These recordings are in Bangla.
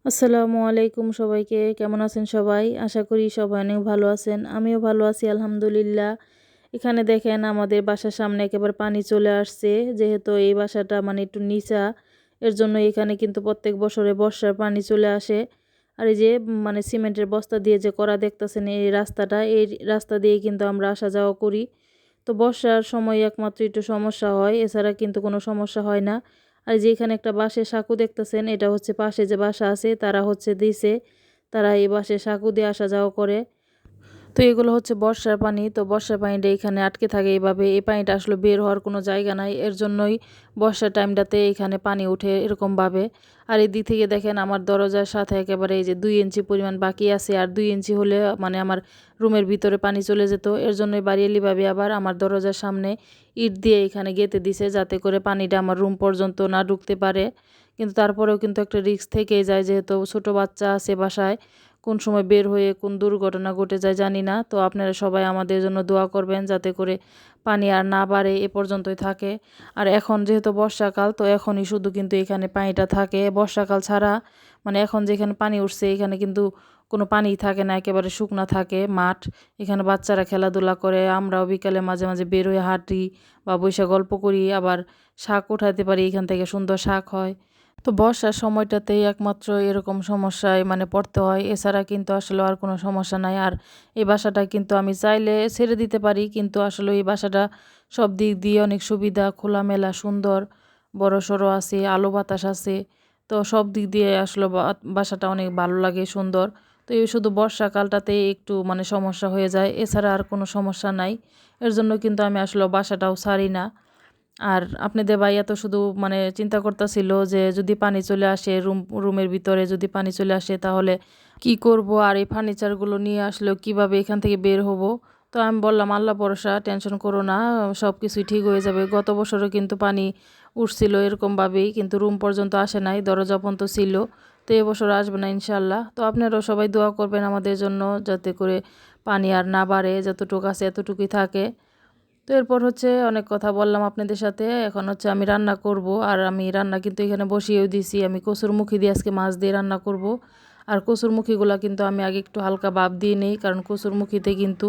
আসসালামু আলাইকুম সবাইকে। কেমন আছেন সবাই? আশা করি সবাই অনেক ভালো আছেন। আমিও ভালো আছি আলহামদুলিল্লাহ। এখানে দেখেন আমাদের বাসার সামনে একেবারে পানি চলে আসছে। যেহেতু এই বাসাটা মানে একটু নিচা, এর জন্য এখানে কিন্তু প্রত্যেক বছরে বর্ষার পানি চলে আসে। আর এই যে মানে সিমেন্টের বস্তা দিয়ে যে করা দেখতেছেন এই রাস্তাটা, এই রাস্তা দিয়ে কিন্তু আমরা আসা যাওয়া করি। তো বর্ষার সময় একমাত্র একটু সমস্যা হয়, এছাড়া কিন্তু কোনো সমস্যা হয় না। আর যে এখানে একটা বাঁশের সাঁকো দেখতেছেন, এটা হচ্ছে পাশে যে বাসা আছে তারা হচ্ছে দিছে, তারা এই বাঁশের সাঁকো দিয়ে আসা যাওয়া করে। তো এগুলো হচ্ছে বর্ষার পানি, তো বর্ষার পানিটা এখানে আটকে থাকে এইভাবে। এই পানিটা আসলে বের হওয়ার কোনো জায়গা নাই, এর জন্যই বর্ষার টাইমটাতে এখানে পানি ওঠে এরকমভাবে। আর এই দিক থেকে দেখেন আমার দরজার সাথে একেবারে এই যে 2 ইঞ্চি পরিমাণ বাকি আছে, আর 2 ইঞ্চি হলে মানে আমার রুমের ভিতরে পানি চলে যেত। এর জন্যই বাড়িয়ালিভাবে আবার আমার দরজার সামনে ইট দিয়ে এখানে গেঁথে দিছে, যাতে করে পানিটা আমার রুম পর্যন্ত না ঢুকতে পারে। কিন্তু তারপরেও কিন্তু একটা রিস্ক থেকেই যায়, যেহেতু ছোট বাচ্চা আছে বাসায়, কোন সময় বের হয়ে কোন দুর্ঘটনা ঘটে যায় জানি না। তো আপনারা সবাই আমাদের জন্য দোয়া করবেন, যাতে করে পানি আর না বাড়ে, এ পর্যন্তই থাকে। আর এখন যেহেতু বর্ষাকাল, তো এখনই শুধু কিন্তু এখানে পানিটা থাকে। বর্ষাকাল ছাড়া মানে এখন যেখানে পানি উঠছে এখানে কিন্তু কোনো পানি থাকে না, একেবারে শুকনা থাকে মাঠ। এখানে বাচ্চারা খেলাধুলা করে, আমরাও বিকালে মাঝে মাঝে বের হয়ে হাঁটি বা বসে গল্প করি, আবার শাক উঠাতে পারি, এখান থেকে সুন্দর শাক হয়। তো বর্ষার সময়টাতেই একমাত্র এরকম সমস্যায় মানে পড়তে হয়, এছাড়া কিন্তু আসলে আর কোনো সমস্যা নাই। আর এই বাসাটা কিন্তু আমি চাইলে ছেড়ে দিতে পারি, কিন্তু আসলে এই বাসাটা সব দিক দিয়ে অনেক সুবিধা, খোলামেলা, সুন্দর, বড় সড়ো আছে, আলো বাতাস আছে। তো সব দিক দিয়ে আসলে বাসাটা অনেক ভালো লাগে, সুন্দর। তো এই শুধু বর্ষাকালটাতে একটু মানে সমস্যা হয়ে যায়, এছাড়া আর কোনো সমস্যা নাই। এর জন্য কিন্তু আমি আসলে বাসাটাও ছাড়ি না। আর আপনাদের ভাইয়া তো শুধু মানে চিন্তা করতেছিল যে যদি পানি চলে আসে রুমের ভিতরে, যদি পানি চলে আসে তাহলে কি করব, আর এই ফার্নিচারগুলো নিয়ে আসলে কিভাবে এখান থেকে বের হব। তো আমি বললাম আল্লাহ ভরসা, টেনশন করো না, সব কিছুই ঠিক হয়ে যাবে। গত বছরও কিন্তু পানি উঠছিল এরকমভাবেই, কিন্তু রুম পর্যন্ত আসে নাই, দরজা পর্যন্ত ছিল। তো এবছর আসবে না ইনশাল্লাহ। তো আপনারাও সবাই দোয়া করবেন আমাদের জন্য, যাতে করে পানি আর না বাড়ে, যতটুকু আছে এতটুকুই থাকে। তো এরপর হচ্ছে অনেক কথা বললাম আপনাদের সাথে, এখন হচ্ছে আমি রান্না করব। আর আমি রান্না কিন্তু এখানে বসিয়েও দিছি, আমি কসুরমুখী দিয়ে আজকে মাছ দিয়ে রান্না করব। আর কসুরমুখীগুলো কিন্তু আমি আগে একটু হালকা ভাপ দিয়ে নিই, কারণ কসুরমুখীতে কিন্তু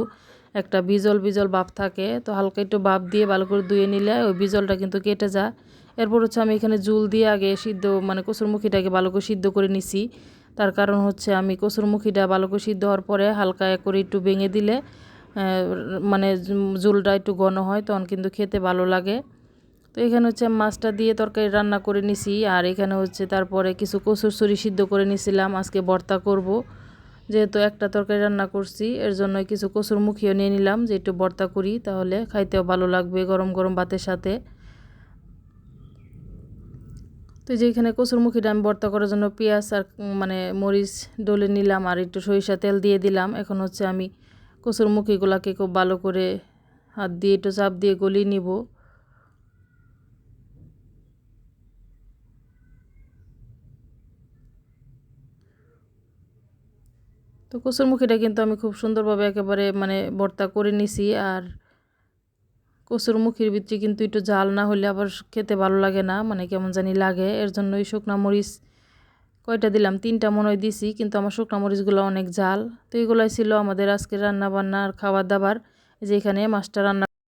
একটা বিজল বিজল ভাব থাকে। তো হালকা একটু ভাপ দিয়ে ভালো করে ধুয়ে নিলে ওই বিজলটা কিন্তু কেটে যায়। এরপর হচ্ছে আমি এখানে জুল দিয়ে আগে সিদ্ধ মানে কসুরমুখীটাকে ভালো করে সিদ্ধ করে নিছি। তার কারণ হচ্ছে আমি কসুরমুখীটা ভালো করে সিদ্ধ হওয়ার পরে হালকা করে একটু ভেঙে দিলে মানে ঝোলটা একটু ঘন হয়, তখন কিন্তু খেতে ভালো লাগে। তো এখানে হচ্ছে মাছটা দিয়ে তরকারি রান্না করে নিছি। আর এখানে হচ্ছে তারপরে কিছু কচুরশুঁড়ি সিদ্ধ করে নিছিলাম, আজকে ভর্তা করব। যেহেতু একটা তরকারি রান্না করছি, এর জন্য কিছু কচুর মুখিও নিয়ে নিলাম, যে একটু ভর্তা করি, তাহলে খাইতেও ভালো লাগবে গরম গরম ভাতের সাথে। তো যেখানে কচুর মুখিটা আমি ভর্তা করার জন্য পেঁয়াজ আর মানে মরিচ ডলে নিলাম, আর একটু সরিষা তেল দিয়ে দিলাম। এখন হচ্ছে আমি কচুর মুখিগুলোকে খুব ভালো করে হাত দিয়ে একটু চাপ দিয়ে গলিয়ে নিব। তো কচুরমুখিটা কিন্তু আমি খুব সুন্দরভাবে একেবারে মানে ভর্তা করে নিছি। আর কচুরমুখির ভিতরে কিন্তু একটু ঝাল না হলে আবার খেতে ভালো লাগে না, মানে কেমন জানি লাগে। এর জন্যই শুকনা মরিচ কয়টা দিলাম, 3টা মনে হয় দিছি, কিন্তু আমার শুকনা মরিচগুলো অনেক ঝাল। তো এগুলোই ছিল আমাদের আজকে রান্না বান্না আর খাবার দাবার। যে এখানে মাছটা রান্না